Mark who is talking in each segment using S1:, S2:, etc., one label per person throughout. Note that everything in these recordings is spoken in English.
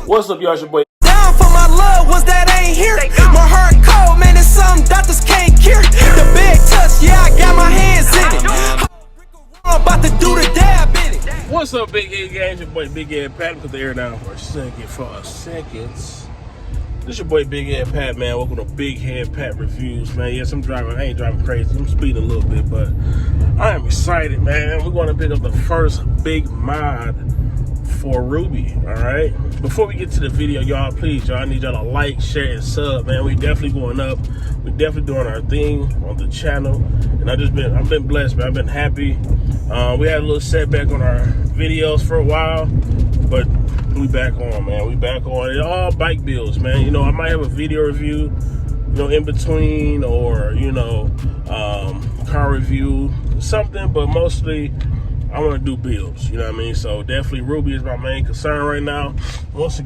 S1: What's up, y'all? It's your boy.
S2: Down for my loved ones that ain't here. My heart cold, man, it's something doctors can't cure. The big touch, yeah, I got my hands in it. I'm about to do the dab in it.
S1: What's up, Big Head Gang? It's your boy BigHeadPat. Put the air down for a second. This is your boy BigHeadPat, man. Welcome to BigHeadPReviews, man. Yes, I ain't driving crazy. I'm speeding a little bit, but I am excited, man. We're going to pick up the first big mod for Ruby, all right? Before we get to the video, y'all, please, y'all, I need y'all to like, share, and sub, man. We definitely going up. We definitely doing our thing on the channel, and I've been blessed, man. I've been happy. We had a little setback on our videos for a while, but we back on, man. We back on. It all bike builds, man. You know, I might have a video review, you know, in between, or you know, car review, something, but mostly I want to do builds, you know what I mean? So definitely Ruby is my main concern right now. Once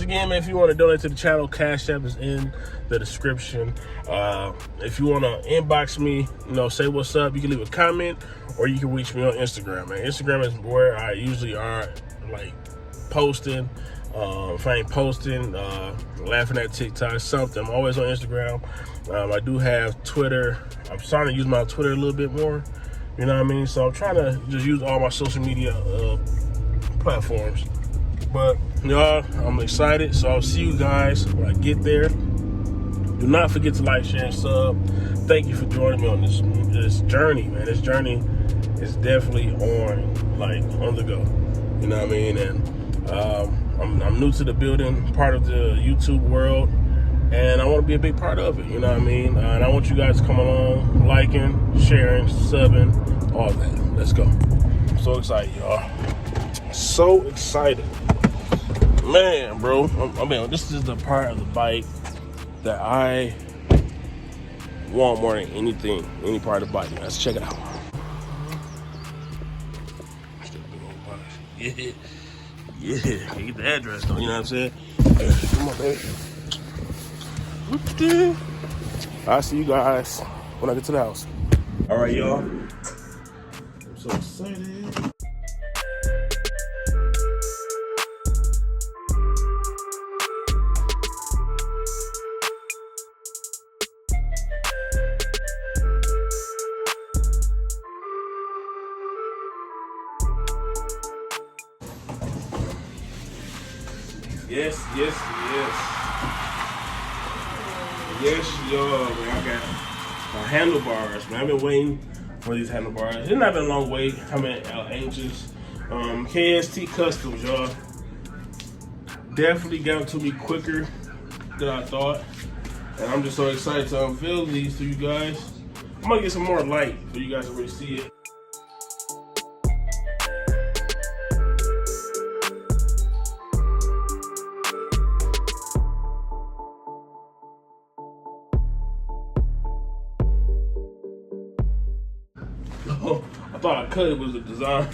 S1: again, man, if you want to donate to the channel, Cashapp is in the description. If you want to inbox me, you know, say what's up, you can leave a comment, or you can reach me on Instagram, man. Instagram is where I usually are, like, posting. If I ain't posting, laughing at TikTok, something, I'm always on Instagram. I do have Twitter. I'm starting to use my Twitter a little bit more. You know what I mean? So I'm trying to just use all my social media platforms. But y'all, I'm excited. So I'll see you guys when I get there. Do not forget to like, share, and sub. Thank you for joining me on this journey, man. This journey is definitely on the go. You know what I mean? And I'm new to the building part of the YouTube world, and I want to be a big part of it, you know what I mean? And I want you guys to come along, liking, sharing, subbing, all that. Let's go. I'm so excited, y'all. So excited. Man, bro. I mean, this is the part of the bike that I want more than anything, any part of the bike. Let's check it out. Yeah, can get the address though, you know what I'm saying? Come on, baby. I'll see you guys when I get to the house. All right, y'all. I'm so excited. Yes, y'all, man. I got my handlebars, man. I've been waiting for these handlebars. It's not been a long wait. I'm anxious. KST Kustom, y'all. Definitely got to me quicker than I thought. And I'm just so excited to unveil these to you guys. I'm gonna get some more light so you guys can really see it. I thought I cut it was a design.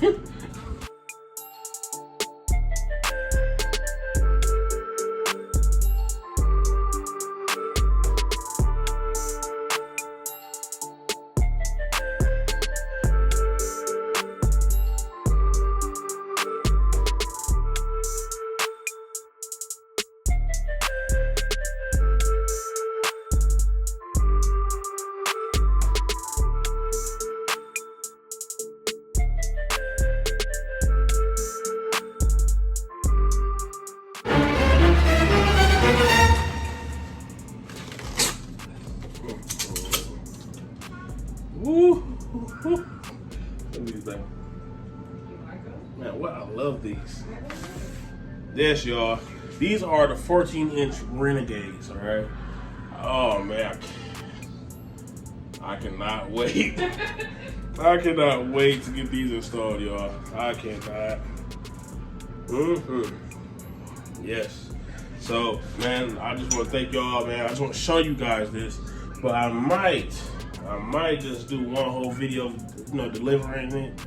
S1: Man, what I love these. Yes, y'all. These are the 14-inch Renegades, all right? Oh, man. I cannot wait. I cannot wait to get these installed, y'all. I cannot. Yes. So, man, I just want to thank y'all, man. I just want to show you guys this. But I might just do one whole video, you know, delivering it.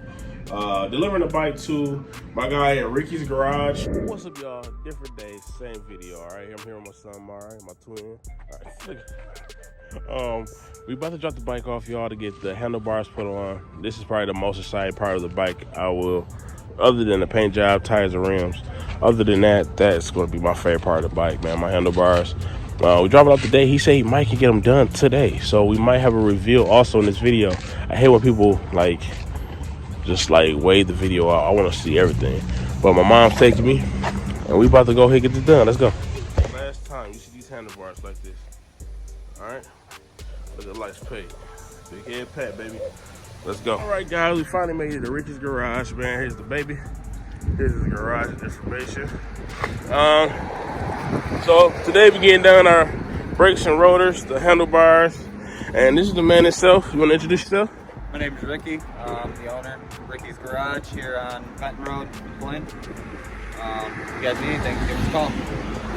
S1: Delivering the bike to my guy at Ricky's Garage. What's up, y'all? Different day, same video, all right? I'm here with my son, Mari, my twin. All right. We about to drop the bike off, y'all, to get the handlebars put on. This is probably the most exciting part of the bike I will other than the paint job, tires, and rims. Other than that, that's going to be my favorite part of the bike, man. My handlebars. We drop it off today. He said he might can get them done today, so we might have a reveal also in this video. I hate when people just wave the video out. I want to see everything. But my mom's taking me, and we about to go ahead and get this done. Let's go. Last time you see these handlebars like this. All right, look at lights paid. BigHeadPat, baby. Let's go. All right, guys, we finally made it to Ricky's garage, man. Here's the baby. Here's his garage information. So today we're getting down our brakes and rotors, the handlebars, and this is the man himself. You want to introduce yourself?
S3: My name is Ricky. I'm the owner of Ricky's Garage here on Fenton Road in Flint. If you guys need anything, give us a call.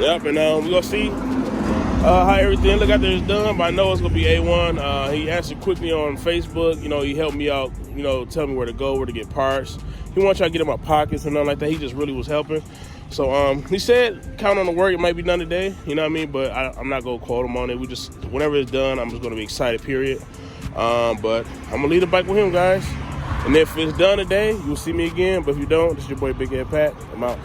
S1: Yep, and we're going to see how everything look after it's done, but I know it's going to be A1. He answered quickly on Facebook. You know, he helped me out, you know, tell me where to go, where to get parts. He wants y'all to get in my pockets and nothing like that. He just really was helping. So he said, count on the work. It might be done today, you know what I mean? But I'm not going to quote him on it. We just, whenever it's done, I'm just going to be excited, period. But I'm going to leave the bike with him, guys. And if it's done today, you'll see me again. But if you don't, this is your boy BigHeadPat. I'm out.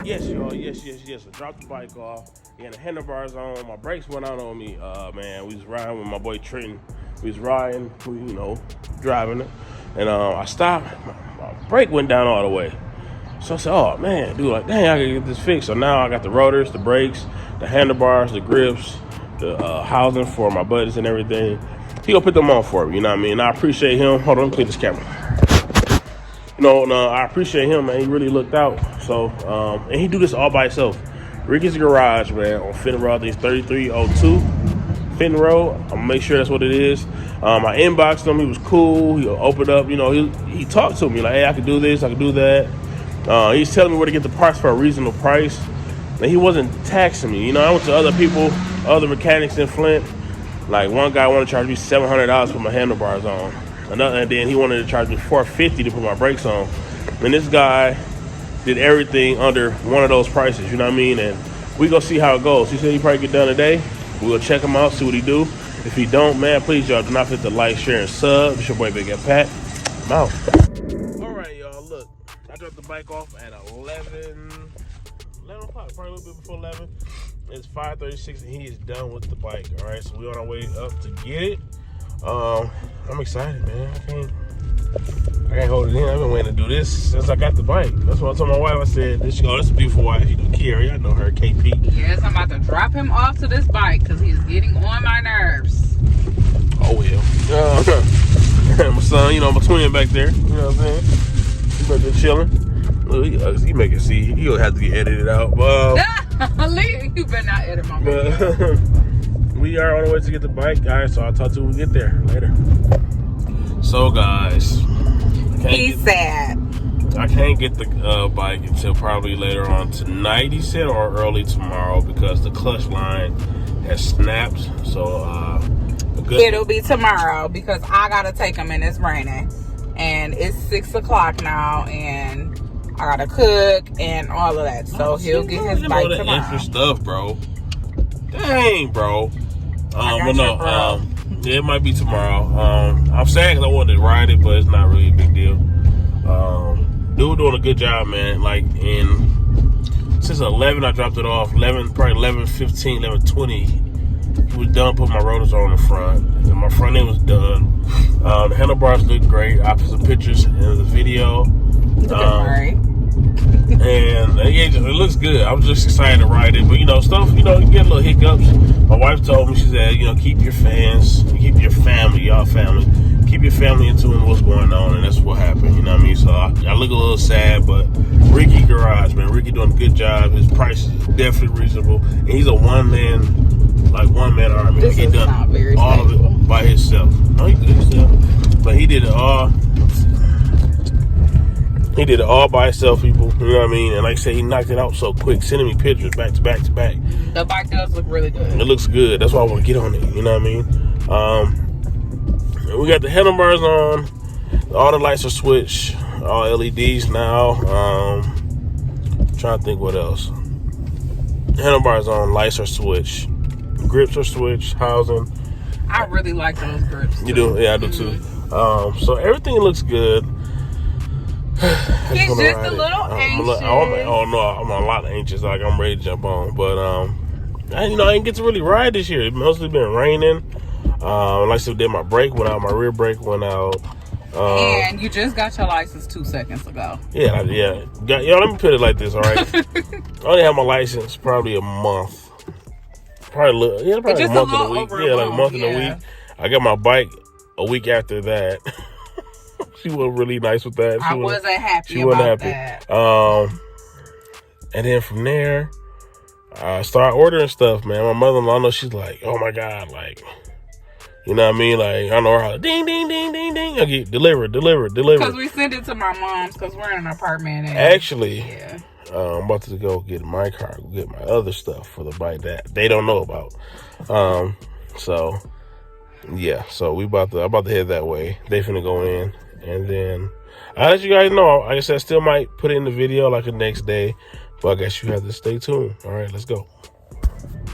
S1: Yes, y'all. Yes. I dropped the bike off. And the handlebars on. My brakes went out on me. Man, we was riding with my boy Trenton. We was riding, you know, driving it. And I stopped. My brake went down all the way. So I said, oh, man, dude, like, dang, I gotta get this fixed. So now I got the rotors, the brakes, the handlebars, the grips, the housing for my buddies and everything. He gonna put them on for me, you know what I mean? I appreciate him. Hold on, let me clear this camera. You know, I appreciate him, man. He really looked out. So, and he do this all by himself. Ricky's Garage, man, on Fenton Road. I think it's 3302 Fenton Road. I'm gonna make sure that's what it is. I inboxed him. He was cool. He opened up. You know, he talked to me like, hey, I can do this. I can do that. He's telling me where to get the parts for a reasonable price. And he wasn't taxing me. You know, I went to other people, other mechanics in Flint. Like one guy wanted to charge me $700 to put my handlebars on. And then he wanted to charge me $450 to put my brakes on. And this guy did everything under one of those prices, you know what I mean? And we gonna see how it goes. He said he probably get done today. We'll check him out, see what he do. If he don't, man, please y'all do not forget to like, share, and sub. It's your boy BigHeadPat. I'm out. All right, y'all, look. I dropped the bike off at 11 o'clock, probably a little bit before 11. It's 5:36 and he is done with the bike. All right, so we're on our way up to get it. I'm excited, man. I can't hold it in. I've been waiting to do this since I got the bike. That's what I told my wife. I said, this is a beautiful wife. You know, Kiara, I know her, KP.
S4: Yes, I'm about to drop him off to this bike because he's getting on my nerves.
S1: Oh, well. My son, you know, my twin back there. You know what I'm saying? He's back there chilling. Look, he make it see. He'll have to get edited out.
S4: You better not edit my video.
S1: We are on the way to get the bike, guys, so I'll talk to you when we get there later. So, guys,
S4: He's sad.
S1: I can't get the bike until probably later on tonight, he said, or early tomorrow, because the clutch line has snapped. So,
S4: it'll be tomorrow because I gotta take him and it's raining, and it's 6 o'clock now, and I gotta cook and all of that. So he'll get his bike tomorrow.
S1: Extra stuff, bro. Dang, bro. But no, yeah, it might be tomorrow. I'm sad because I wanted to ride it, but it's not really a big deal. Dude doing a good job, man. Like since 11, I dropped it off. 11, probably 11:15, 11:20. He was done putting my rotors on the front, and my front end was done. The handlebars look great. I put some pictures in the video. And yeah, it looks good. I was just excited to ride it, but you know, stuff, you know, you get little hiccups. My wife told me, she said, you know, keep your fans, keep your family, y'all family, keep your family in tune with what's going on, and that's what happened. You know what I mean? So I look a little sad, but Ricky Garage, man, Ricky doing a good job. His price is definitely reasonable, and he's a one man army.
S4: This
S1: he
S4: is
S1: done
S4: not very
S1: all
S4: stable.
S1: of it by himself. No, he did himself, but he did it all. He did it all by himself, people. You know what I mean? And like I said, he knocked it out so quick, sending me pictures back to back to back.
S4: The bike does look really good.
S1: It looks good. That's why I want to get on it. You know what I mean? We got the handlebars on. All the lights are switched. All LEDs now. Trying to think what else. Handlebars on. Lights are switched. Grips are switched. Housing.
S4: I really like those grips.
S1: You do? Yeah, I do too. So everything looks good.
S4: He's just a little anxious.
S1: Oh no, I'm a lot anxious. Like I'm ready to jump on, but I didn't get to really ride this year. It's mostly been raining. Like I said, did my brake went out, my rear brake went out.
S4: And you just got your license 2 seconds ago.
S1: Yeah. Let me put it like this, all right? I only had my license probably a month. Probably a month and a week. Yeah, like a month and a week. I got my bike a week after that. She wasn't really nice with that.
S4: I wasn't happy about that.
S1: And then from there, I started ordering stuff, man. My mother-in-law, I know she's like, oh my God, like, you know what I mean? Like, I know her, like, ding, ding, ding, ding, ding. I get delivered.
S4: Because we sent it to my mom's because we're in an apartment. And,
S1: actually,
S4: yeah.
S1: I'm about to go get my car, go get my other stuff for the bike that they don't know about. So we I'm about to head that way. They finna go in. And then I'll let you guys know. Like I said, I still might put it in the video like the next day. But I guess you have to stay tuned. All right, let's go.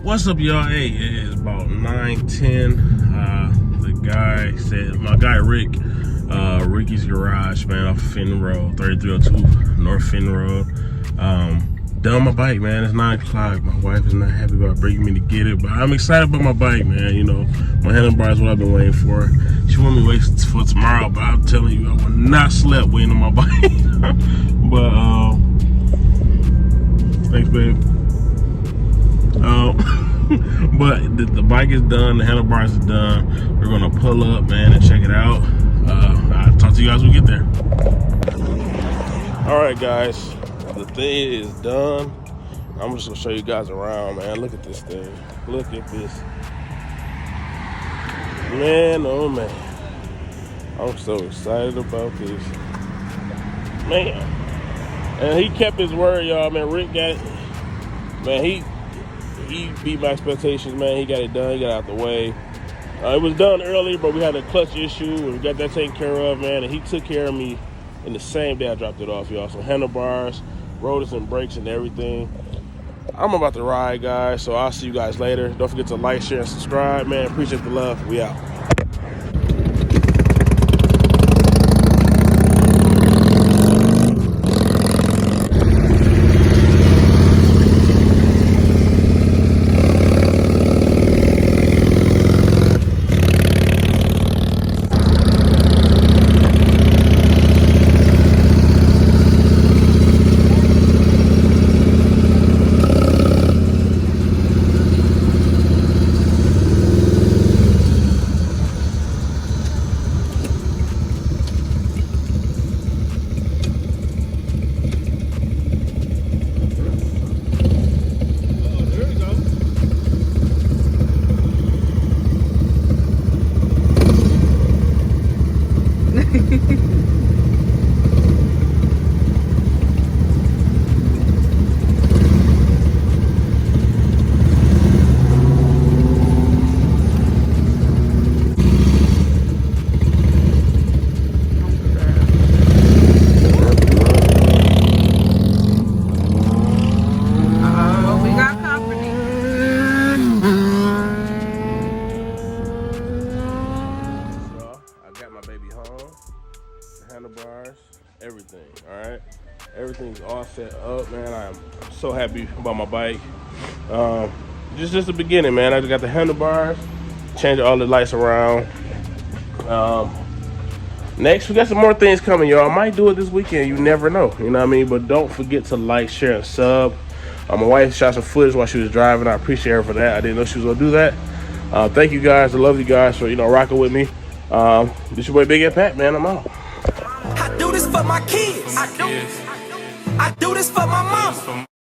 S1: What's up, y'all? Hey, it is about 9:10. The guy said, my guy Rick, Ricky's Garage, man, off Fenton Road, 3302 North Fenton Road. Done my bike, man. It's 9 o'clock. My wife is not happy about bringing me to get it, but I'm excited about my bike, man. You know, my handlebars is what I've been waiting for. She want me to wait for tomorrow, but I'm telling you, I will not sleep waiting on my bike. But thanks, babe. But the bike is done. The handlebars is done. We're gonna pull up, man, and check it out. I'll talk to you guys when we get there. All right, guys. The thing is done. I'm just gonna show you guys around, man. Look at this thing. Look at this. Man, oh man. I'm so excited about this. Man. And he kept his word, y'all, man. Rick got it. Man, he beat my expectations, man. He got it done. He got it out the way. It was done early, but we had a clutch issue, and we got that taken care of, man. And he took care of me in the same day I dropped it off, y'all. So handlebars, rotors and brakes and everything. I'm about to ride, guys, so I'll see you guys later. Don't forget to like, share, and subscribe, man. Appreciate the love. We out. Handlebars, everything, all right? Everything's all set up, man. I'm so happy about my bike. Just the beginning, man. I just got the handlebars, changed all the lights around. Next, we got some more things coming, y'all. I might do it this weekend. You never know, you know what I mean? But don't forget to like, share, and sub. My wife shot some footage while she was driving. I appreciate her for that. I didn't know she was gonna do that. Thank you guys. I love you guys for, rocking with me. This your boy BigHeadPat, man. I'm out.
S2: I do this for my kids. I do this for my mama.